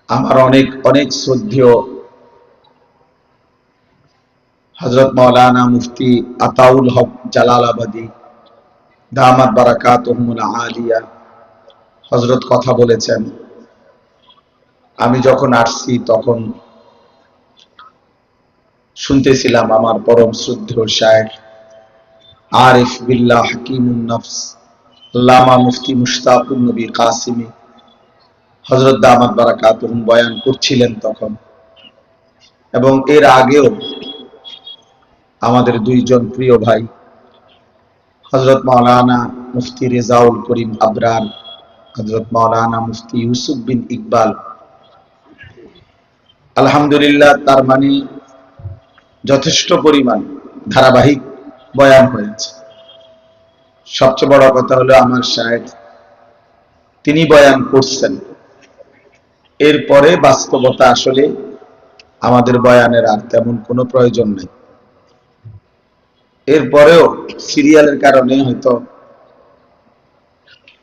আমার অনেক অনেক শ্রদ্ধেয় হযরত মাওলানা মুফতি আতাউল হক জালালাবাদী দামাত বারাকাতুহুল আলিয়া হযরত কথা বলেছেন। আমি যখন আসছি তখন শুনতেছিলাম আমার পরম শ্রদ্ধেয় শায়েখ আরিফ বিল্লাহ হাকিমুন নফস আল্লামা মুফতি মুশতাকুন নবী কাসিমি হযরত দামাত বারাকাতুহুম বয়ান করছিলেন তখন, এবং এর আগেও আমাদের দুইজন প্রিয় ভাই হযরত মাওলানা মুফতি রেজাউল করিম আবরার, হযরত মাওলানা মুফতি ইউসুফ বিন ইকবাল, আলহামদুলিল্লাহ তার মানে যথেষ্ট পরিমাণ ধারাবাহিক বয়ান হয়েছে। সবচেয়ে বড় কথা হলো আমার শায়েখ তিনি বয়ান করছেন, এরপরে বাস্তবতা আসলে আমাদের বয়ানের আর তেমন কোনো প্রয়োজন নেই। এরপরেও সিরিয়ালের কারণে হয়তো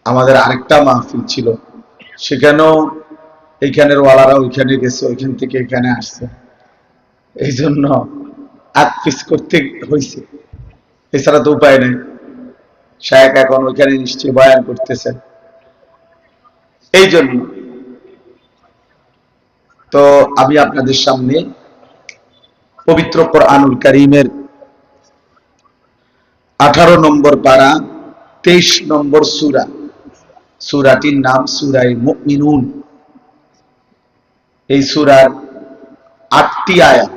আমাদের আরেকটা মাহফিল ছিল, সেখানেও এইখানের ওয়ালারা ওইখানে গেছে, ওইখান থেকে এখানে আসছে, এই জন্য পিস করতে হয়েছে, এছাড়া তো উপায় নেই। শায়েখ এখন ওইখানে নিশ্চয়ই বয়ান করতেছেন, এই জন্য তো আমি আপনাদের সামনে পবিত্র কোরআনুল কারীমের 18 নম্বর পারা 23 নম্বর সূরা, সূরাটির নাম সূরায়ে মুমিনুন। এই সূরার 8টি আয়াত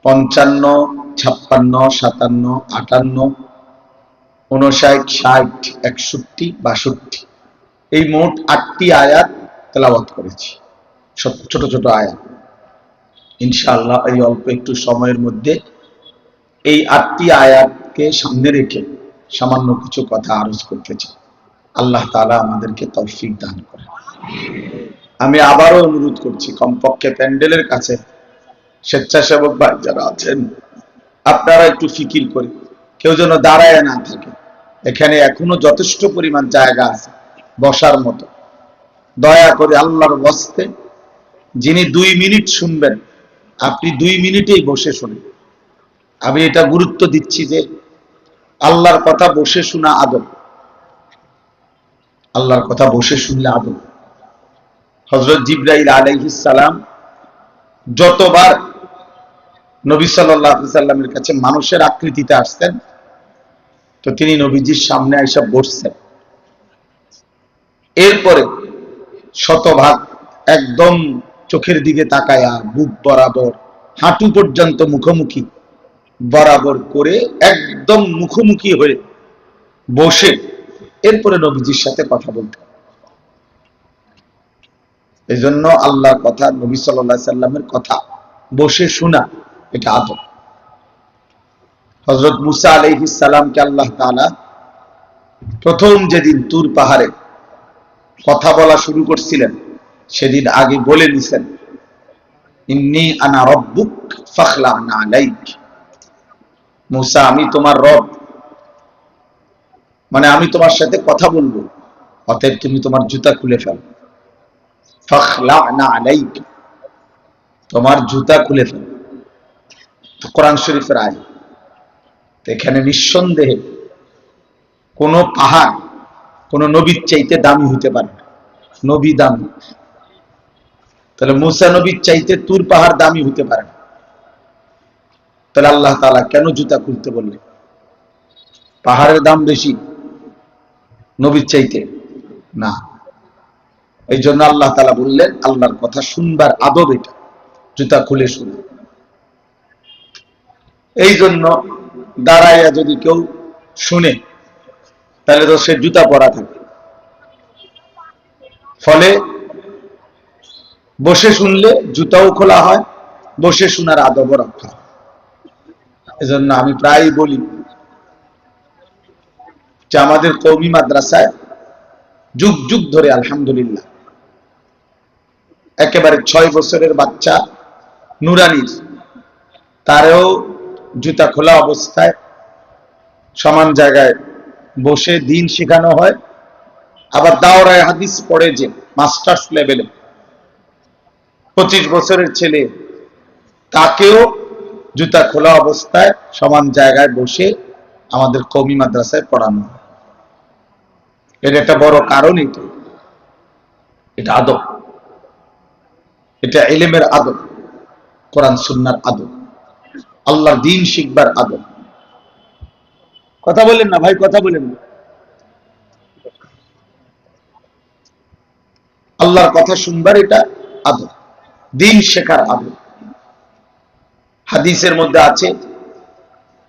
55, 56, 57, 58, 59, 60, 61, 62 এই মোট 8টি আয়াত তেলাওয়াত করেছি, সব ছোট ছোট আয়াত। ইনশাআল্লাহ এই অল্প একটু সময়ের মধ্যে এই 8টি আয়াতকে সামনে রেখে সামান্য কিছু কথা আরজ করতে চাই। আল্লাহ তাআলা আমাদেরকে তৌফিক দান করেন। আমি আবারও অনুরোধ করছি, কমপক্ষে প্যান্ডেলের কাছে স্বেচ্ছাসেবক ভাই যারা আছেন আপনারা একটু ফিকির করে কেউ যেন দাঁড়ায় না থাকে। এখানে এখনো যথেষ্ট পরিমাণ জায়গা আছে বসার মতো। দয়া করে আল্লাহর ওয়াস্তে যিনি 2 মিনিট শুনবেন আপনি 2 মিনিটেই বসে শুনুন। আমি এটা গুরুত্ব দিচ্ছি যে আল্লাহর কথা বসে শোনা আদব, আল্লাহর কথা বসে শুনলে আদব। হযরত জিবরাইল আলাইহিস সালাম যতবার নবী সাল্লাল্লাহু আলাইহি সাল্লামের কাছে মানুষের আকৃতিতে আসতেন তো তিনি নবীজির সামনে এসে বসতেন, এরপরে শতভাগ একদম চোখের দিকে তাকায়া বুক বরাবর হাঁটু পর্যন্ত মুখোমুখি বরাবর করে একদম মুখোমুখি হয়ে বসে এরপরে নবীজির সাথে কথা বলতেন। এই জন্য আল্লাহর কথা, নবী সাল্লাল্লাহু আলাইহি সাল্লামের কথা বসে শোনা এটা আদব। হযরত মুসা আলাইহিস সালামকে আল্লাহ তাআলা প্রথম যেদিন তুর পাহাড়ে কথা বলা শুরু করছিলেন সেদিন আগে বলে নিছেন, ইন্নী আনা রাব্বুক ফাখলা'না আলাইক। মুসা আমি তোমার রব, মানে আমি তোমার সাথে কথা বলবো, অতএব তুমি তোমার জুতা খুলে ফেলো। ফাখলা'না আলাইক, তোমার জুতা খুলে ফেলো। তো কোরআন শরীফের আয়াত। এখানে নিঃসন্দেহে কোন পাহাড় কোন নবীর চাইতে দামি হতে পারে না। নবী দামি, তাহলে মুসা নবীর চাইতে তুর পাহাড় দামি হতে পারে না। তাহলে আল্লাহ তাআলা কেন জুতা খুলতে বললেন? পাহাড়ের দাম বেশি নবীর চাইতে না, এই জন্য আল্লাহ তাআলা বললেন আল্লাহর কথা শুনবার আদব এটা, জুতা খুলে শুনে। এই জন্য দাঁড়াইয়া যদি কেউ শুনে তাহলে তো সে জুতা পরা থাকে, ফলে বসে শুনলে জুতাও খোলা হয়, বসে শোনার আদবও রক্ষা হয়। এজন্য আমি প্রায় বলি যে আমাদের কওমি মাদ্রাসায় যুগ যুগ ধরে আলহামদুলিল্লাহ একেবারে 6 বছরের বাচ্চা নুরানির তারও জুতা খোলা অবস্থায় সমান জায়গায় বসে দিন শেখানো হয়। আবার দাওরায়ে হাদিস পড়ে যে মাস্টার্স লেভেলে 25 বছরের ছেলে, তাকেও জুতা খোলা অবস্থায় সমান জায়গায় বসে আমাদের কওমি মাদ্রাসায় পড়ানো। এর একটা বড় কারণ এটা আদব, এটা ইলমের আদব, কোরআন সুন্নাহর আদব, আল্লাহর দ্বীন শিখবার আদব। কথা বলেন না ভাই, কথা বলেন না। আল্লাহর কথা শুনবার এটা আদব, দ্বীন শেখার আদব। হাদিসের মধ্যে আছে,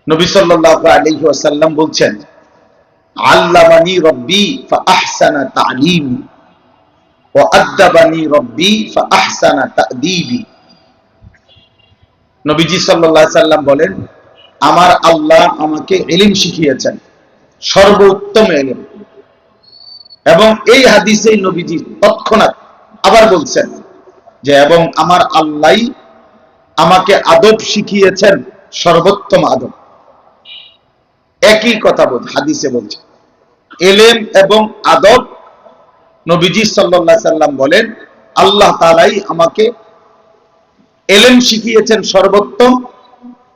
নবী সাল্লাল্লাহু আলাইহি ওয়াসাল্লাম বলছেন, আল্লামানি রব্বি ফাআহসানা তা'লিমি ওয়া আদ্দাবানি রব্বি ফাআহসানা তা'দীবি। নবীজি সাল্লাল্লাহু আলাইহি সাল্লাম বলেন, আমার আল্লাহ আমাকে ইলম শিখিয়েছেন, সর্বোত্তম ইলম। এবং এই হাদিসে নবীজি তৎক্ষণাৎ আবার বলছেন যে, এবং আমার আল্লাহ আমাকে আদব শিখিয়েছেন, সর্বোত্তম আদব। একই কথা হাদিসে বলছে, ইলম এবং আদব। নবীজি সাল্লাল্লাহু আলাইহি সাল্লাম বলেন, আল্লাহ তাআলাই আমাকে ইলম শিখিয়েছেন সর্বোত্তম,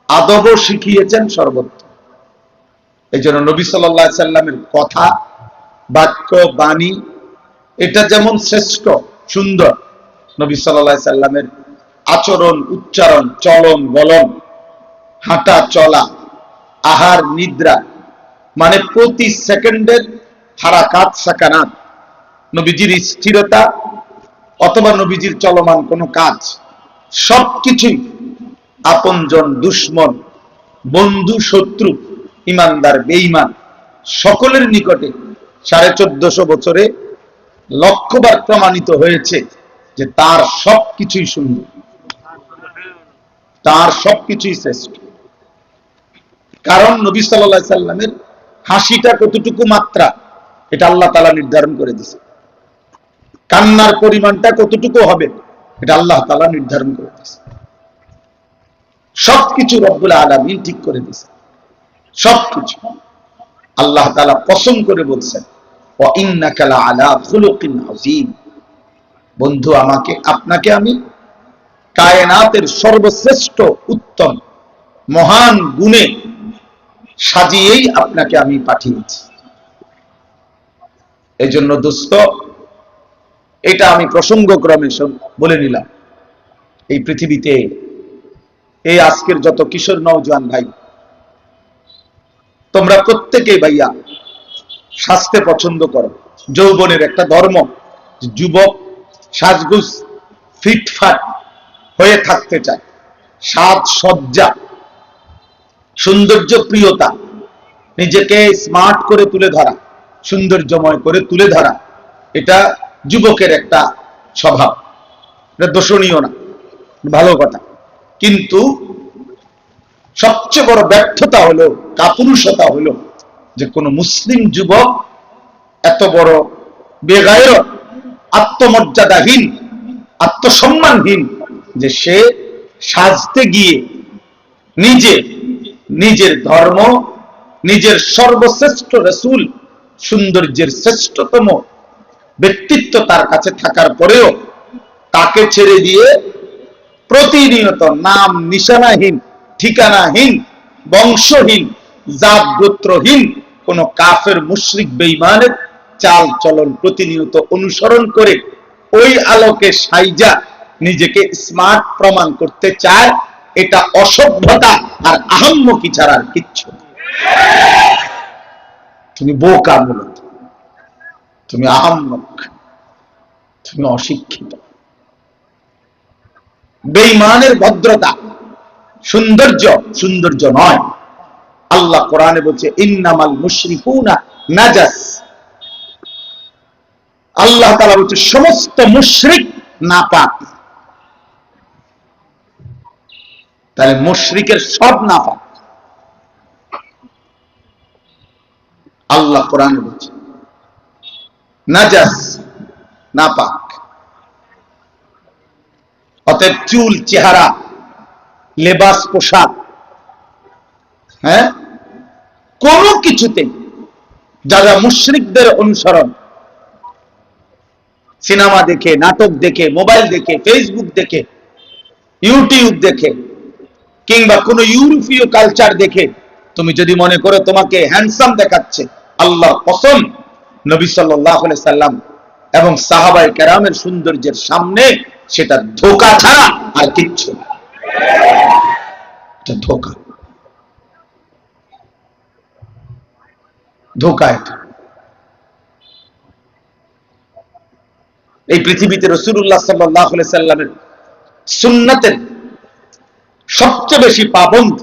আদবও শিখিয়েছেন সর্বোত্তম। এই জন্য নবী সাল্লাল্লাহু আলাইহি সাল্লামের কথা, বাক্য, বাণী এটা যেমন শ্রেষ্ঠ, সুন্দর, নবী সাল্লাল্লাহু আলাইহি সাল্লামের আচরণ, উচ্চারণ, চলন বলন, হাঁটা চলা, আহার নিদ্রা, মানে প্রতি সেকেন্ডের হারাকাত সাকানাত, নবীজির স্থিরতা অথবা নবীজির চলমান কোনো কাজ, সবকিছুই আপনজন, দুশ্মন, বন্ধু, শত্রু, ইমানদার, বেঈমান সকলের নিকটে 1450 বছরে লক্ষবার প্রমাণিত হয়েছে যে তার সবকিছুই সুন্দর, তার সবকিছুই শ্রেষ্ঠ। কারণ নবী সাল্লাল্লাহু আলাইহি সাল্লামের হাসিটা কতটুকু মাত্রা, এটা আল্লাহ তাআলা নির্ধারণ করে দিয়েছে। কান্নার পরিমাণটা কতটুকু হবে, এটা আল্লাহ তাআলা নির্ধারণ করে দিয়েছে। সবকিছু রব্বুল আলামিন ঠিক করে দিয়েছে, সবকিছু। আল্লাহ তাআলা কসম করে বলছেন, ওয়া ইন্নাকা লাআলা খুলুকিন আযীম। বন্ধু, আপনাকে আমি কায়নাতের সর্বশ্রেষ্ঠ, উত্তম, মহান গুণে সাজিয়েই আপনাকে আমি পাঠিয়েছি। এই জন্য দোস্ত, এটা আমি প্রসঙ্গক্রমে বলে নিলাম। এই পৃথিবীতে এই আজকের যত কিশোর নওজোয়ান ভাই, তোমরা প্রত্যেকেই ভাইয়া স্বাস্থ্য পছন্দ করো। যৌবনের একটা ধর্ম, যুবক সাজগুজ ফিটফাট হয়ে থাকতে চায়, সাজ সজ্জা, সৌন্দর্য প্রিয়তা, নিজেকে স্মার্ট করে তুলে ধরা, সৌন্দর্যময় করে তুলে ধরা, এটা যুবকের একটা স্বভাব, এটা দোষণীয় না, ভালো কথা। কিন্তু সবচেয়ে বড় ব্যর্থতা হলো, কাপুরুষতা হলো যে কোন মুসলিম যুবক এত বড় বেগায়রত, আত্মমর্যাদাহীন, আত্মসম্মানহীন, যে সে সাজতে গিয়ে নিজের ধর্ম, নিজের সর্বশ্রেষ্ঠ রাসূল, সৌন্দর্যের শ্রেষ্ঠতম ব্যক্তিত্ব তার কাছে থাকার পরেও তাকে ছেড়ে দিয়ে প্রতিনিয়ত নাম নিশানাহীন, ঠিকানাহীন, বংশহীন, জাত গোত্রহীন কোন কাফের, মুশরিক, বেঈমানের চাল চলন প্রতিনিয়ত অনুসরণ করে ওই আলোকে সাইজা নিজেকে স্মার্ট প্রমাণ করতে চায়, এটা অসভ্যতা আর আহাম্মকি ছাড়া আর কিচ্ছু। তুমি বোকা, মূলত তুমি আহাম্মক, তুমি অশিক্ষিত। বেঈমানের ভদ্রতা, সৌন্দর্য নয়। আল্লাহ কোরআনে বলছে, ইন্নামাল মুশরিকুনা নাজাস। আল্লাহ তাআলা বলছে সমস্ত মুশরিক নাপাক। তাহলে মুশরিকের সব নাপাক। আল্লাহ কোরআনে বলছে নাজাস, নাপাক। অতএব চুল, চেহারা, লেবাস, পোশাক, কোন কিছুতে যারা মুশরিকদের অনুসরণ, সিনেমা দেখে, নাটক দেখে, মোবাইল দেখে, ফেসবুক দেখে, ইউটিউব দেখে, কিংবা কোন ইউরোপীয় কালচার দেখে তুমি যদি মনে করো তোমাকে হ্যান্ডসাম দেখাচ্ছে, আল্লাহর কসম নবী সাল্লাল্লাহু আলাইহি সাল্লাম এবং সাহাবায়ে কেরামের সৌন্দর্যের সামনে সেটা ধোঁকা ছাড়া আর কিচ্ছু না। এটা ধোঁকা, ধোঁকা। এটা এই পৃথিবীতে রাসূলুল্লাহ সাল্লাল্লাহু আলাইহি সাল্লামের সুন্নাতের সবচেয়ে বেশি পাবন্দ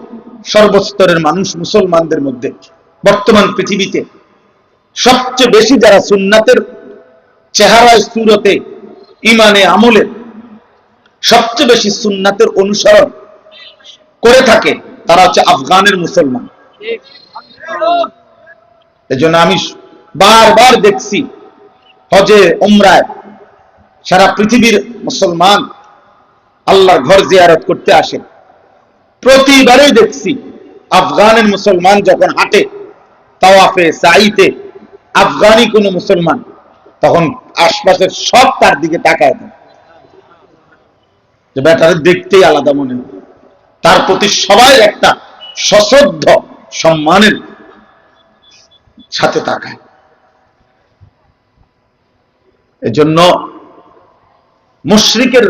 সর্বস্তরের মানুষ মুসলমানদের মধ্যে। বর্তমান পৃথিবীতে সবচেয়ে বেশি যারা সুন্নাতের চেহারায়, সুরতে, ইমানে, আমলে সবচেয়ে বেশি সুন্নাতের অনুসরণ করে থাকে তারা হচ্ছে আফগানের মুসলমান। এজন্য আমি বারবার দেখছি হজে, উমরায় সারা পৃথিবীর মুসলমান আল্লাহর ঘর জিয়ারত করতে আসে, প্রতিবারই দেখছি আফগানের মুসলমান যখন হাঁটে তাওয়াফে, সাইতে, আফগানি কোন মুসলমান, তখন আশপাশের সব তার দিকে তাকায় দেয়, যে ব্যাটারে দেখতেই আলাদা মনে হয়। তার প্রতি সবাই একটা সশ্রদ্ধ সম্মানের সাথে তাকায়। এজন্য মুশরিকের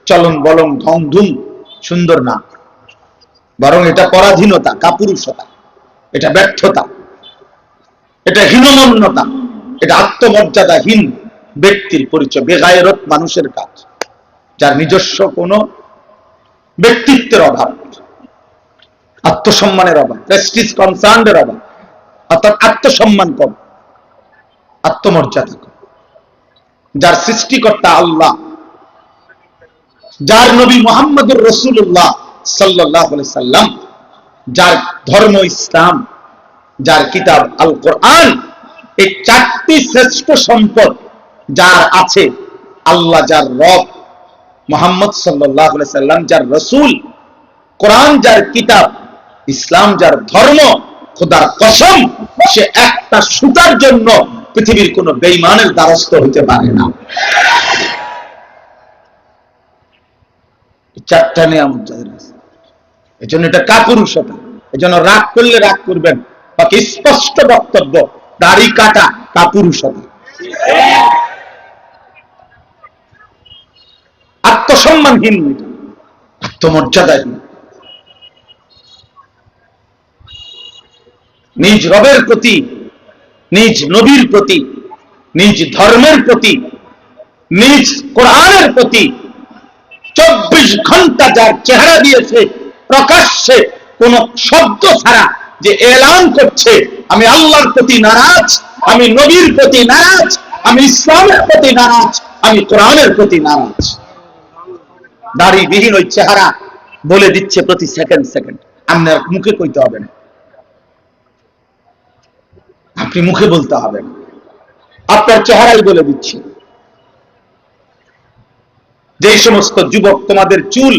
চলন বলন, ঢং ঢুং সুন্দর না, বরং এটা পরাধীনতা, কাপুরুষতা, এটা ব্যর্থতা, এটা হীনমন্যতা, এটা আত্মমর্যাদাহীন ব্যক্তির পরিচয়, বেগায়রত মানুষের কাজ, যার নিজস্ব কোনো ব্যক্তিত্বের অভাব, আত্মসম্মানের অভাব, প্রেস্টিজ কনসার্নের অভাব, অর্থাৎ আত্মসম্মান কম, আত্মমর্যাদা কম, যার সৃষ্টিকর্তা আল্লাহ, যার নবী মুহাম্মদুর রাসূলুল্লাহ সাল্লাল্লাহু আলাইহি সাল্লাম, যার ধর্ম ইসলাম, যার কিতাব আল কোরআন, এই চারটি শ্রেষ্ঠ সম্পদ যার আছে, আল্লাহ যার রব, মুহাম্মদ সাল্লাল্লাহু আলাইহি সাল্লাম যার রাসূল, কোরআন যার কিতাব, ইসলাম যার ধর্ম, খোদার কসম সে একটা সুতার জন্য পৃথিবীর কোন বেঈমানের দ্বারস্থ হতে পারে না। চারটা নিয়ামত যাদের আছে, এজন্য এটা কাপুরুষতা। এজন্য রাগ করলে রাগ করবেন, বাকি স্পষ্ট বক্তব্য, দাড়ি কাটা কাপুরুষতা, আত্মসম্মানহীন, আত্মমর্যাদাহীন। নিজ রবের প্রতি, নিজ নবীর প্রতি, নিজ ধর্মের প্রতি, নিজ কোরআনের প্রতি 24 ঘন্টা যার চেহারা দিয়েছে, প্রকাশ্যে কোন শব্দ ছাড়া যে এলান করছে আমি আল্লাহর প্রতি নারাজ, আমি নবীর প্রতি নারাজ, আমি ইসলামের প্রতি নারাজ, আমি কোরআনের প্রতি নারাজ। দাড়িবিহীন ওই চেহারা বলে দিচ্ছে প্রতি সেকেন্ড সেকেন্ড। আপনার মুখে কইতে হবে না, আপনি মুখে বলতে হবে না, আপনার চেহারাই বলে দিচ্ছে। যে সমস্ত যুবক তোমাদের চুল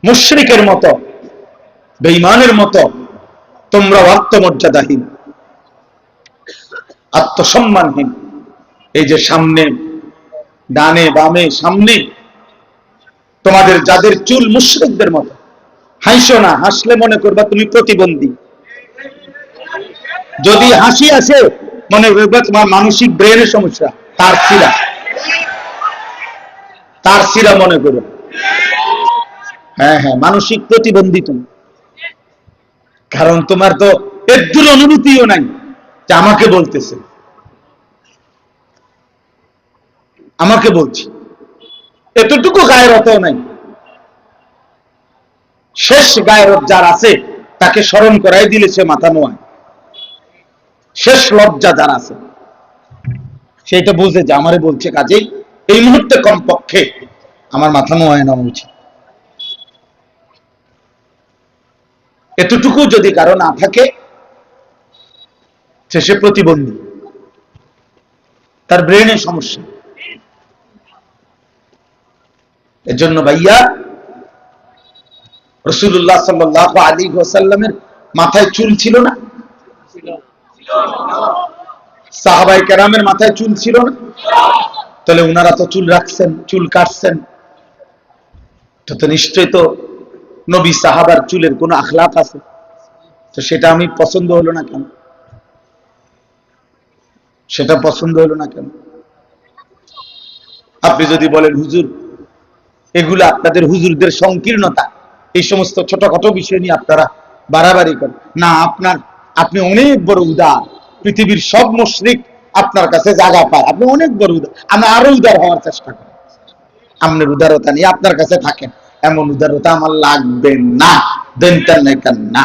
মুশরিকের মতো, বেঈমানের মতো, তোমরা আত্মমর্যাদাহীন, আত্মসম্মানহীন। এই যে সামনে, ডানে বামে, সামনে তোমাদের যাদের চুল মুশরিকদের মতো, হাসো না, হাসলে মনে করবা তুমি প্রতিবন্ধী। যদি হাসি আসে মনে করবা তোমার মানসিক ব্রেনের সমস্যা, তার সিরা মনে করো। হ্যাঁ হ্যাঁ, মানসিক প্রতিবন্ধী তুমি, কারণ তোমার তো একটুর অনুভূতিও নাই যে আমাকে বলতেছে, আমাকে বলছি, এতটুকু গায়রতও নাই। শেষ গায়রত যার আছে তাকে স্মরণ করাই দিলে সে মাথা নোয়ায়। শেষ লজ্জা যার আছে সেটা বুঝে যে আমারে বলছে, কাজেই এই মুহূর্তে কমপক্ষে আমার মাথা নোয়ায় নেওয়া উচিত। এতটুকু যদি কারো না থাকে সে প্রতিবন্ধী, তার ব্রেনের সমস্যা। এর জন্য ভাইয়া রাসূলুল্লাহ সাল্লাল্লাহু আলাইহি ওয়াসাল্লামের মাথায় চুল ছিল না? সাহাবায়ে কেরামের মাথায় চুল ছিল না? তাহলে উনারা তো চুল রাখছেন, চুল কাটছেন, তো নিশ্চয়ই তো নবী সাহাবার চুলের কোন আখলাক আছে। তো সেটা আমি পছন্দ হলো না কেন? সেটা পছন্দ হলো না কেন? আপনি যদি বলেন হুজুর এগুলো আপনাদের হুজুরদের সংকীর্ণতা, এই সমস্ত ছোটখাটো বিষয় নিয়ে আপনারা বাড়াবাড়ি করেন না, আপনি অনেক বড় উদার, পৃথিবীর সব মুশরিক আপনার কাছে জায়গা পায়, আপনি অনেক বড় উদার, আমরা আরো উদার হওয়ার চেষ্টা করি। আপনার উদারতা নিয়ে আপনার কাছে থাকেন, এমন উদারতা আমার লাগবে না, দেনতেন না।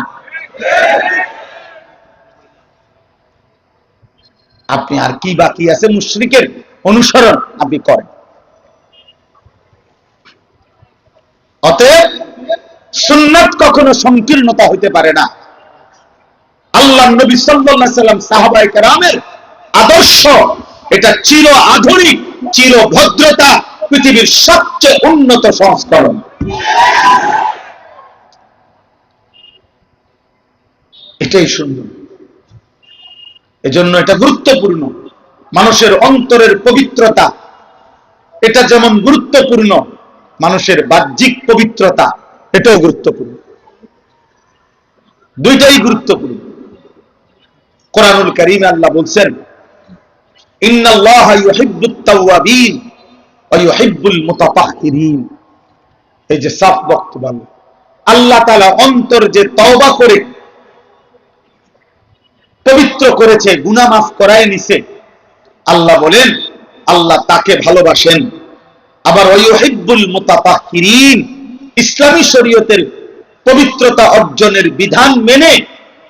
আপনি আর কি বাকি আছে মুশরিকের অনুসরণ আপনি করেন। অতএব সুন্নাত কখনো সংকীর্ণতা হইতে পারে না। আল্লাহ নবী সাল্লাল্লাহু আলাইহি সাল্লাম সাহাবায়ে কেরামের আদর্শ, এটা চির আধুনিক, চির ভদ্রতা, পৃথিবীর সবচেয়ে উন্নত সংস্করণ। এটাই সুন্দর, এজন্য এটা গুরুত্বপূর্ণ। মানুষের অন্তরের পবিত্রতা এটা যেমন গুরুত্বপূর্ণ, মানুষের বাহ্যিক পবিত্রতা এটাও গুরুত্বপূর্ণ, দুইটাই গুরুত্বপূর্ণ। কোরআনুল কারীমে আল্লাহ বলছেন ইন্নাল্লাহা ইউহিব্বুত তাওয়াবিন ওয়া ইউহিব্বুল মুতাতাহহিরিন। এই যে সাফ বক্তব্য, আল্লাহ তাআলা অন্তর যে তওবা করে পবিত্র করেছে, গুনাহ মাফ করায় নিছে, আল্লাহ বলেন আল্লাহ তাকে ভালোবাসেন। আবার ওয়া ইউহিব্বুল মুতাতাহহিরিন, ইসলামী শরীয়তের পবিত্রতা অর্জনের বিধান মেনে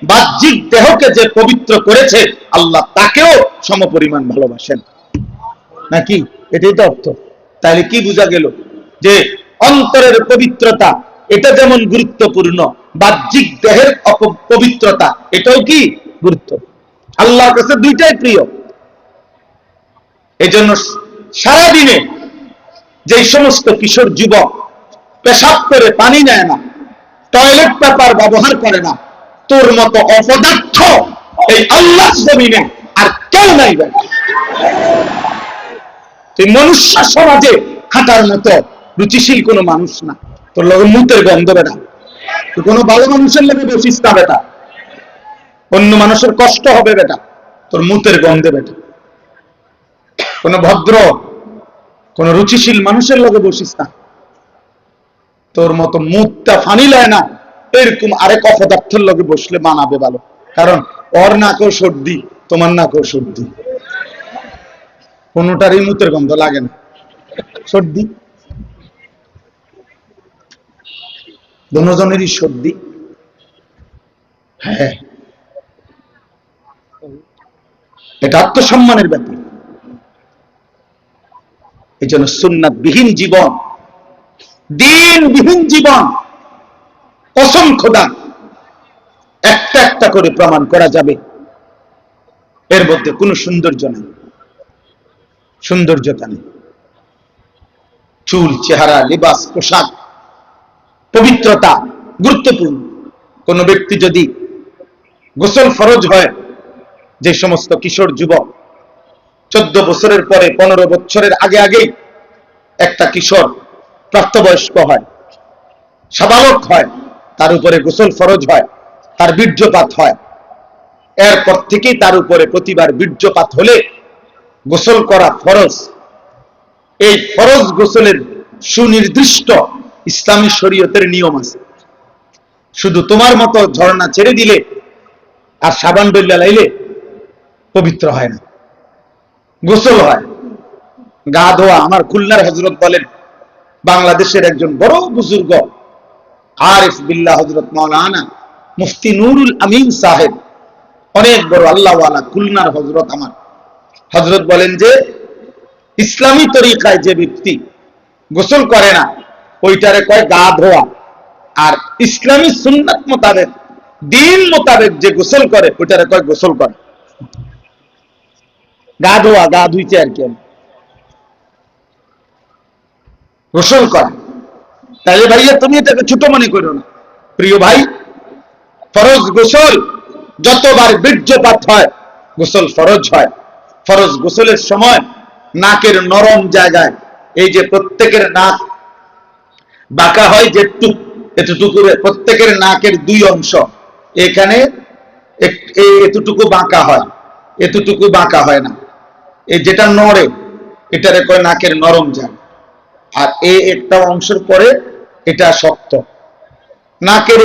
বাহ্যিক দেহকে যে পবিত্র করেছে, আল্লাহ তাকেও সমপরিমাণ ভালোবাসেন। নাকি? এটাই তো অর্থ। তাহলে কি বোঝা গেল? যে অন্তরের পবিত্রতা এটা যেমন গুরুত্বপূর্ণ, বাহ্যিক দেহের পবিত্রতা এটাও কি গুরুত্ব। আল্লাহর কাছে দুইটাই প্রিয়। এই জন্য সারাদিনে যে সমস্ত কিশোর যুবক পেশাব করে পানি নেয় না, টয়লেট পেপার ব্যবহার করে না, তোর মতো অপদার্থ এই আল্লাহর জমিনে আর কেউ নাই। তুই মনুষ্য সমাজে হাঁটার মতো রুচিশীল কোনো মানুষ না, তোর লগে মুতের গন্ধ বেটা। তুই কোনো ভালো মানুষের লগে বসিস না বেটা, অন্য মানুষের কষ্ট হবে বেটা, তোর মুতের গন্ধে বেটা। কোন ভদ্র কোন রুচিশীল মানুষের লগে বসিস না, তোর মতো মুখটা ফানি লয় না এরকম আরেক অপদার্থের লগে বসলে মানাবে ভালো। কারণ ওর নাকেও সর্দি, তোমার নাকেও সর্দি, কোনোটারই মুতের গন্ধ লাগে না, সর্দি দুজনেরই সর্দি। হ্যাঁ, এটা আত্মসম্মানের ব্যাপার। এই জন্য সুন্নাত বিহীন জীবন, দ্বীনবিহীন জীবন অসংখ্য দান, একটা একটা করে প্রমাণ করা যাবে এর মধ্যে কোনো সৌন্দর্য নেই, সৌন্দর্যতা নেই। চুল, চেহারা, লিবাস, পোশাক, পবিত্রতা গুরুত্বপূর্ণ। কোন ব্যক্তি যদি গোসল ফরজ হয়, যে সমস্ত কিশোর যুবক 14 বছরের পরে 15 বছরের আগে আগেই একটা কিশোর প্রাপ্তবয়স্ক হয়, সাবালক হয়, তার উপরে গোসল ফরজ হয়, তার বীর্যপাত হয়, এরপর থেকেই তার উপরে প্রতিবার বীর্যপাত হলে গোসল করা ফরজ। এই ফরজ গোসলের সুনির্দিষ্ট ইসলামী শরীয়তের নিয়ম আছে। শুধু তোমার মতো ঝর্ণা ছেড়ে দিলে আর সাবান ডল্লা লাইলে পবিত্র হয় না, গোসল হয়, গা ধোয়া। আমার খুলনার হযরত বলেন, বাংলাদেশের একজন বড় বুজুর্গ আরিফ বিল্লাহ হযরত মাওলানা মুফতি নুরুল আমিন সাহেব, অনেক বড় আল্লাহওয়ালা খুলনার হযরত, আমার হযরত বলেন যে ইসলামী তরিকায় যে ব্যক্তি গোসল করে না ওইটারে কয় গা ধোয়া, আর ইসলামী সুন্নাত মোতাবেক, দ্বীন মোতাবেক যে গোসল করে ওইটারে কয় গোসল করে। গা ধোয়া, গা ধুইছে আর কি, গোসল করা। তাহলে ভাইয়া তুমি এটাকে ছোট মনে করো না, প্রিয় ভাই। ফরজ গোসল, যতবার বীর্যপাত হয় গোসল ফরজ হয়। ফরজ গোসলের সময় নাকের নরম জায়গায়, এই যে প্রত্যেকের নাক বাঁকা হয় যেটুক, এতটুকু প্রত্যেকের নাকের দুই অংশ, এখানে এতটুকু বাঁকা হয়, এতটুকু বাঁকা হয় না। এই যেটা নড়ে এটারে কয় নাকের নরম জায়গা। আর এই একটা অংশের পরে এটা শক্ত। নাকের